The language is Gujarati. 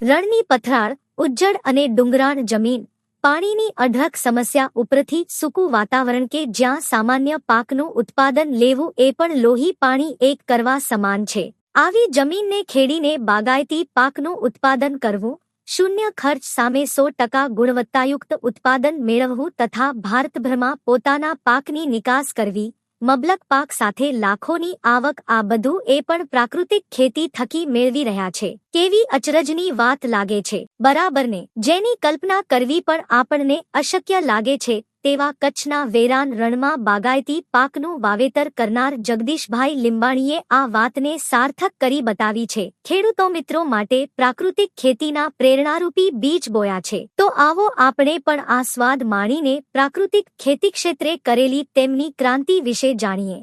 રણની પથરાળ, ઉજ્જડ અને ડુંગરાળ જમીન, પાણીની અઢળક સમસ્યા ઉપરથી સૂકું વાતાવરણ કે જ્યાં સામાન્ય પાકનું ઉત્પાદન લેવું એ પણ લોહી પાણી એક કરવા સમાન છે. આવી જમીનને ખેડીને બાગાયતી પાકનું ઉત્પાદન કરવું, શૂન્ય ખર્ચ સામે 100% ગુણવત્તાયુક્ત ઉત્પાદન મેળવવું તથા ભારતભરમાં પોતાના પાકની નિકાસ કરવી, મબલક પાક સાથે લાખોની આવક, આ બધું એ પણ પ્રાકૃતિક ખેતી થકી મેળવી રહ્યા છે. કેવી અચરજની વાત લાગે છે, બરાબર ને? જેની કલ્પના કરવી પણ આપણને અશક્ય લાગે છે તેવા કચ્છના વેરાન રણમાં બાગાયતી પાકનું વાવેતર કરનાર જગદીશભાઈ લીંબાણીએ આ વાતને સાર્થક કરી બતાવી છે. ખેડૂતો મિત્રો માટે પ્રાકૃતિક ખેતીના પ્રેરણારૂપી બીજ બોયા છે. તો આવો આપણે પણ આ સ્વાદ માણીને પ્રાકૃતિક ખેતી ક્ષેત્રે કરેલી તેમની ક્રાંતિ વિશે જાણીએ.